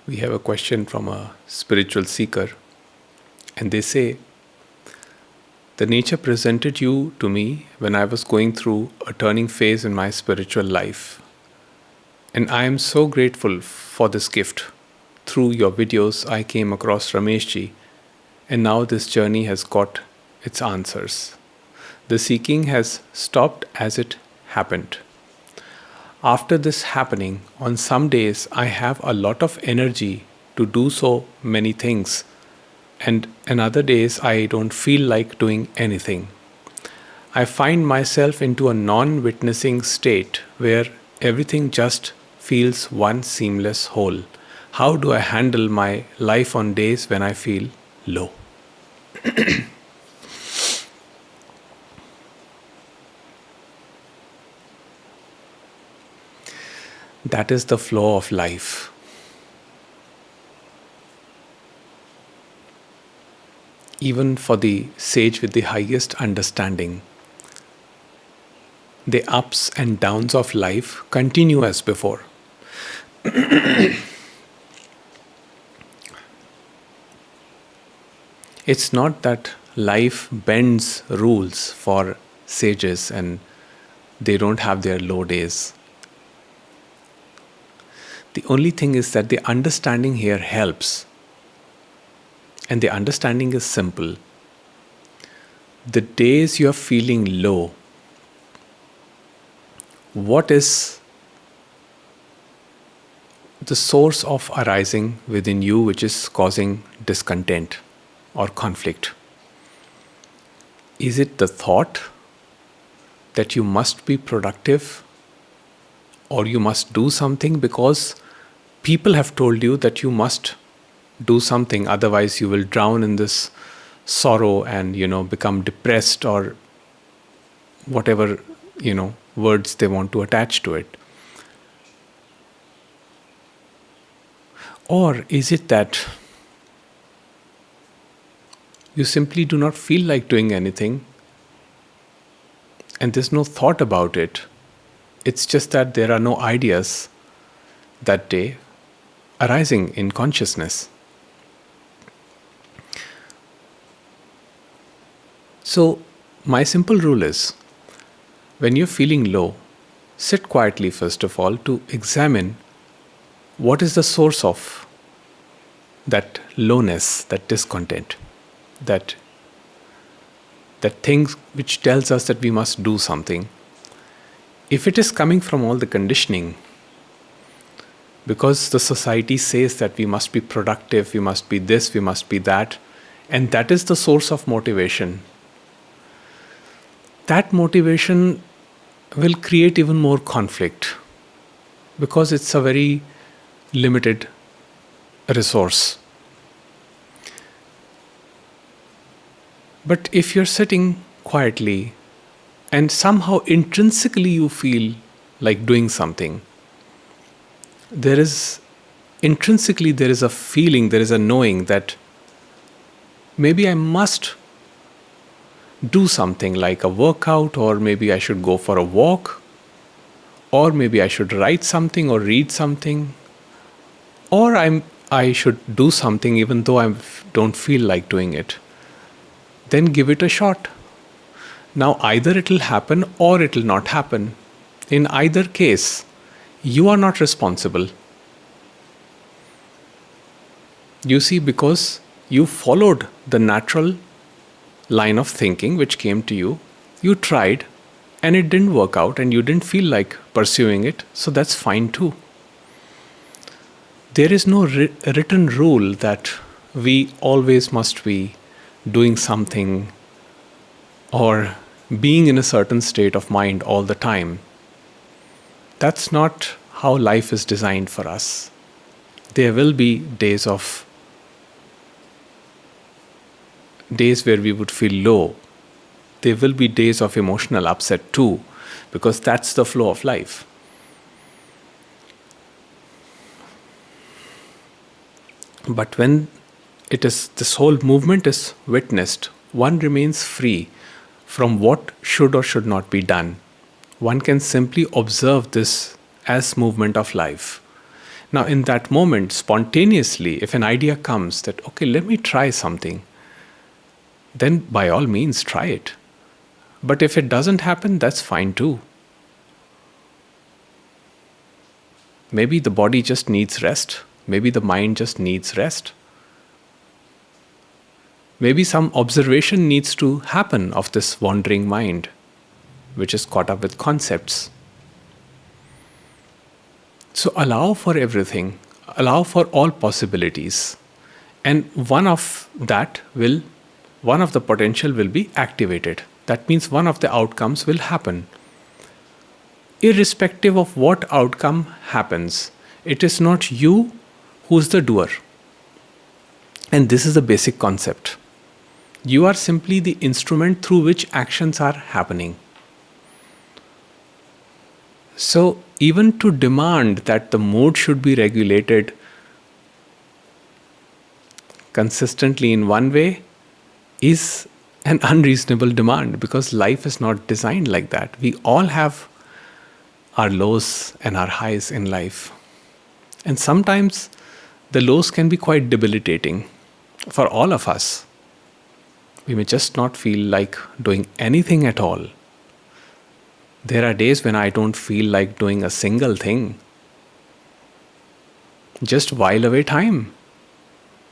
We have a question from a spiritual seeker, and they say, the nature presented you to me when I was going through a turning phase in my spiritual life. And I am so grateful for this gift. Through your videos, I came across Rameshji, and now this journey has got its answers. The seeking has stopped as it happened. After this happening, on some days I have a lot of energy to do so many things, and on other days I don't feel like doing anything. I find myself into a non-witnessing state where everything just feels one seamless whole. How do I handle my life on days when I feel low? That is the flow of life. Even for the sage with the highest understanding, the ups and downs of life continue as before. It's not that life bends rules for sages and they don't have their low days. The only thing is that the understanding here helps. And the understanding is simple. The days you are feeling low, what is the source of arising within you which is causing discontent or conflict? Is it the thought that you must be productive or you must do something because people have told you that you must do something, otherwise you will drown in this sorrow and become depressed, or whatever words they want to attach to it? Or is it that you simply do not feel like doing anything and there's no thought about it? It's just that there are no ideas that day arising in consciousness. So, my simple rule is, when you're feeling low, sit quietly first of all to examine what is the source of that lowness, that discontent, that thing which tells us that we must do something. If it is coming from all the conditioning, because the society says that we must be productive, we must be this, we must be that, and that is the source of motivation, that motivation will create even more conflict because it's a very limited resource. But if you're sitting quietly and somehow intrinsically you feel like doing something, there is a feeling, there is a knowing that maybe I must do something like a workout, or maybe I should go for a walk, or maybe I should write something or read something, or I should do something even though I don't feel like doing it. Then give it a shot. Now either it will happen or it will not happen. In either case, you are not responsible. You see, because you followed the natural line of thinking which came to you, you tried and it didn't work out and you didn't feel like pursuing it, so that's fine too. There is no written rule that we always must be doing something or being in a certain state of mind all the time. That's not how life is designed for us. There will be days where we would feel low. There will be days of emotional upset too, because that's the flow of life. But when this whole movement is witnessed, one remains free from what should or should not be done. One can simply observe this as movement of life. Now, in that moment, spontaneously, if an idea comes that, okay, let me try something, then by all means try it. But if it doesn't happen, that's fine too. Maybe the body just needs rest. Maybe the mind just needs rest. Maybe some observation needs to happen of this wandering mind, which is caught up with concepts. So allow for everything, allow for all possibilities. And one of the potential will be activated. That means one of the outcomes will happen. Irrespective of what outcome happens, it is not you who's the doer. And this is the basic concept. You are simply the instrument through which actions are happening. So, even to demand that the mood should be regulated consistently in one way is an unreasonable demand, because life is not designed like that. We all have our lows and our highs in life. And sometimes the lows can be quite debilitating for all of us. We may just not feel like doing anything at all. There are days when I don't feel like doing a single thing. Just while away time.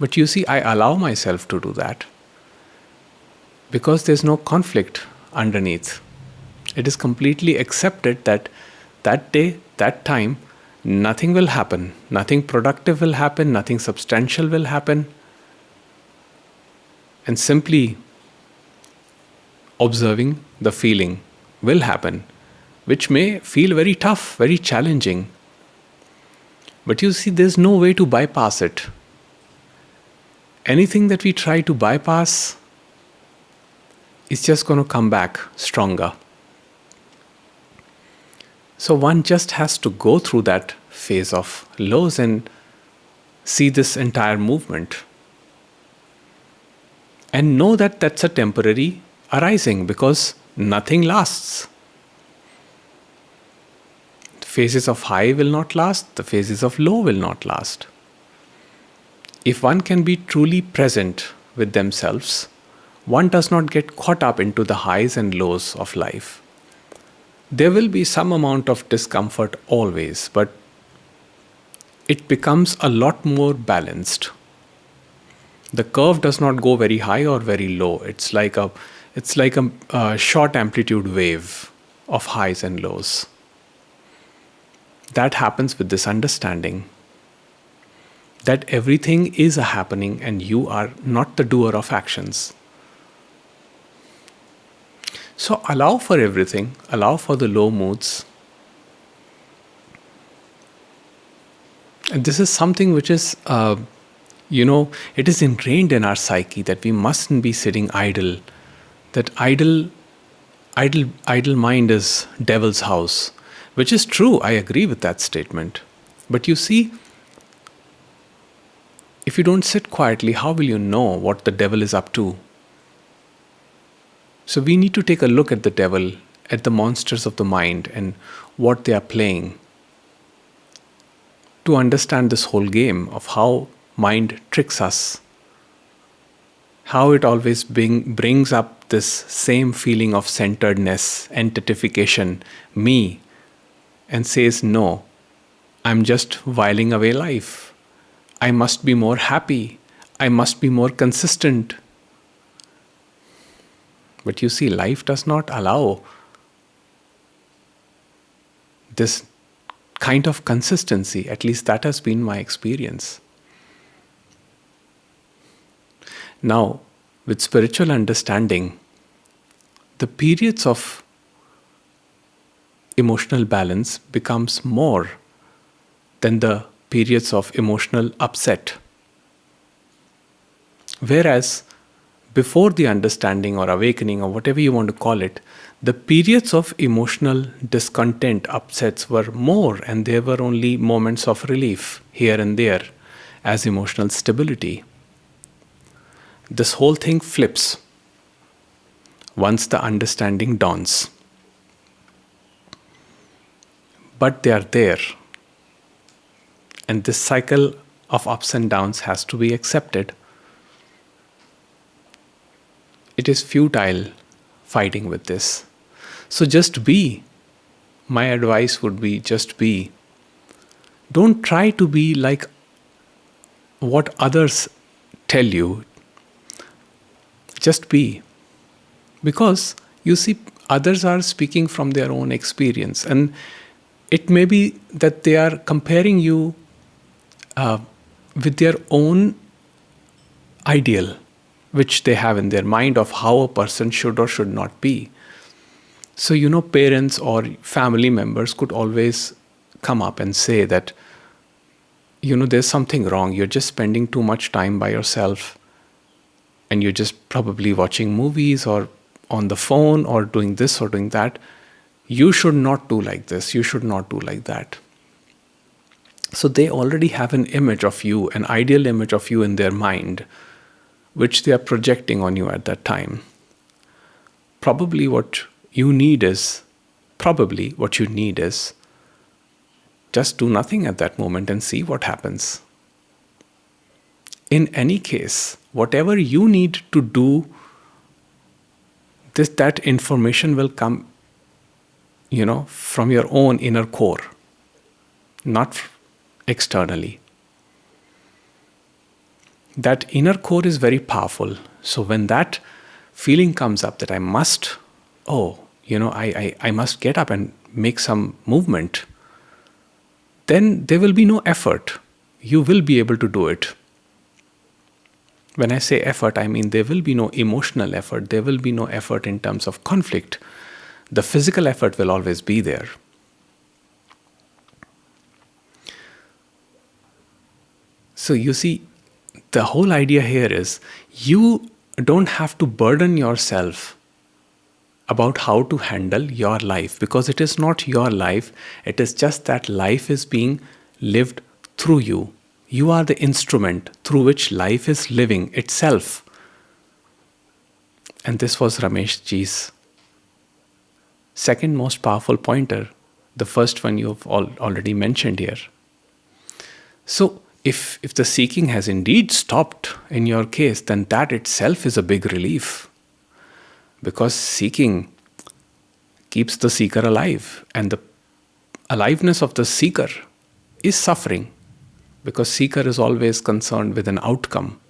But you see, I allow myself to do that because there's no conflict underneath. It is completely accepted that that day, that time, nothing will happen. Nothing productive will happen. Nothing substantial will happen. And simply observing the feeling will happen, which may feel very tough, very challenging. But you see, there's no way to bypass it. Anything that we try to bypass is just going to come back stronger. So one just has to go through that phase of lows and see this entire movement. And know that that's a temporary arising, because nothing lasts. The phases of high will not last, the phases of low will not last. If one can be truly present with themselves, one does not get caught up into the highs and lows of life. There will be some amount of discomfort always, but it becomes a lot more balanced. The curve does not go very high or very low. It's like a short amplitude wave of highs and lows. That happens with this understanding that everything is a happening and you are not the doer of actions. So allow for everything, allow for the low moods. And this is something which is, it is ingrained in our psyche that we mustn't be sitting idle. That idle mind is devil's house, which is true. I agree with that statement. But you see, if you don't sit quietly, how will you know what the devil is up to? So we need to take a look at the devil, at the monsters of the mind and what they are playing, to understand this whole game of how mind tricks us, how it always brings up this same feeling of centeredness, entitification, me, and says, no, I'm just whiling away life. I must be more happy. I must be more consistent. But you see, life does not allow this kind of consistency. At least that has been my experience. Now, with spiritual understanding, the periods of emotional balance becomes more than the periods of emotional upset. Whereas before the understanding or awakening or whatever you want to call it, the periods of emotional discontent, upsets were more, and there were only moments of relief here and there as emotional stability. This whole thing flips once the understanding dawns. But they are there. And this cycle of ups and downs has to be accepted. It is futile fighting with this. So just be. My advice would be just be. Don't try to be like what others tell you. Just be. Because you see, others are speaking from their own experience. And it may be that they are comparing you with their own ideal, which they have in their mind of how a person should or should not be. So, parents or family members could always come up and say that, there's something wrong. You're just spending too much time by yourself, and you're just probably watching movies or on the phone or doing this or doing that. You should not do like this. You should not do like that. So they already have an image of you, an ideal image of you in their mind, which they are projecting on you at that time. Probably what you need is just do nothing at that moment and see what happens. In any case, whatever you need to do, that information will come, from your own inner core, not externally. That inner core is very powerful. So when that feeling comes up that I must get up and make some movement, then there will be no effort. You will be able to do it. When I say effort, I mean there will be no emotional effort. There will be no effort in terms of conflict. The physical effort will always be there. So you see, the whole idea here is you don't have to burden yourself about how to handle your life, because it is not your life. It is just that life is being lived through you. You are the instrument through which life is living itself. And this was Ramesh ji's second most powerful pointer. The first one you've already mentioned here. So if the seeking has indeed stopped in your case, then that itself is a big relief. Because seeking keeps the seeker alive. And the aliveness of the seeker is suffering. Because seeker is always concerned with an outcome.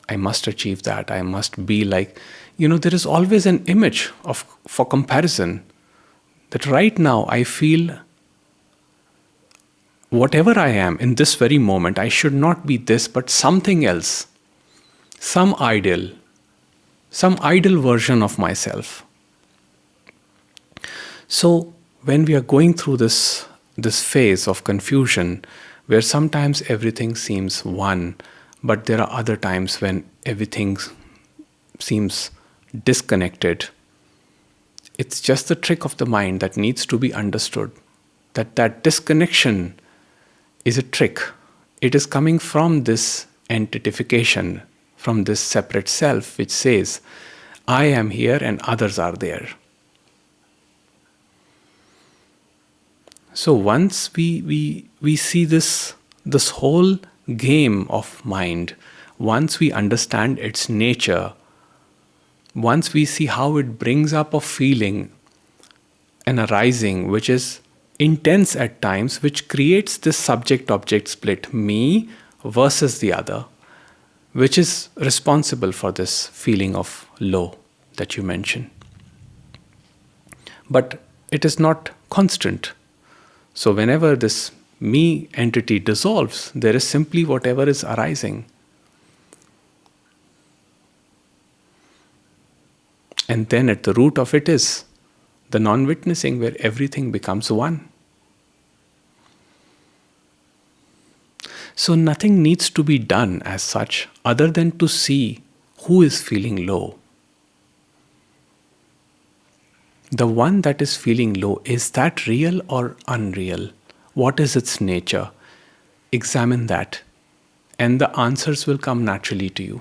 I must achieve that. I must be like... there is always an image for comparison. That right now I feel... whatever I am in this very moment, I should not be this, but something else. Some ideal version of myself. So when we are going through this phase of confusion, where sometimes everything seems one, but there are other times when everything seems disconnected, it's just the trick of the mind that needs to be understood. That disconnection is a trick. It is coming from this entitification, from this separate self which says, I am here and others are there. So once we see this whole game of mind, once we understand its nature, once we see how it brings up a feeling, an arising which is intense at times, which creates this subject-object split, me versus the other, which is responsible for this feeling of low that you mentioned. But it is not constant. So whenever this me entity dissolves, there is simply whatever is arising. And then at the root of it is the non-witnessing, where everything becomes one. So nothing needs to be done as such other than to see who is feeling low. The one that is feeling low, is that real or unreal? What is its nature? Examine that, and the answers will come naturally to you.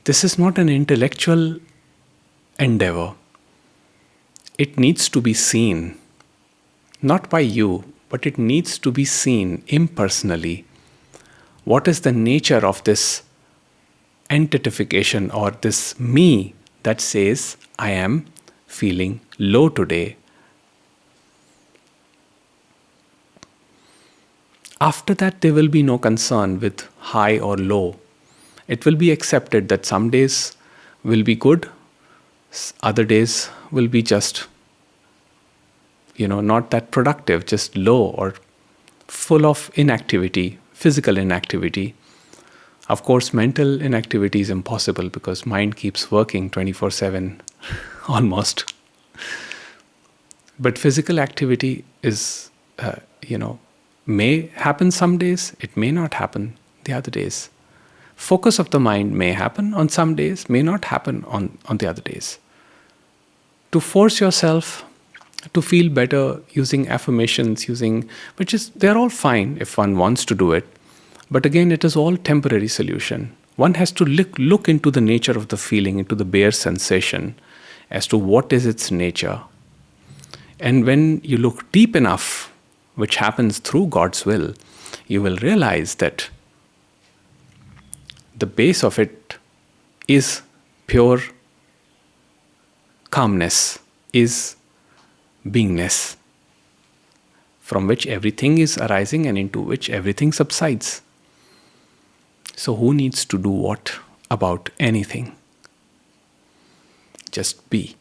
This is not an intellectual endeavor. It needs to be seen, not by you, but it needs to be seen impersonally. What is the nature of this entitification or this me that says, I am feeling low today? After that, there will be no concern with high or low. It will be accepted that some days will be good, other days will be just, not that productive, just low or full of inactivity, physical inactivity. Of course, mental inactivity is impossible because mind keeps working 24/7 almost. But physical activity is, may happen some days, it may not happen the other days. Focus of the mind may happen on some days, may not happen on the other days. To force yourself to feel better using affirmations, they're all fine if one wants to do it. But again, it is all temporary solution. One has to look into the nature of the feeling, into the bare sensation, as to what is its nature. And when you look deep enough, which happens through God's will, you will realize that the base of it is pure calmness, is beingness, from which everything is arising and into which everything subsides. So who needs to do what about anything? Just be.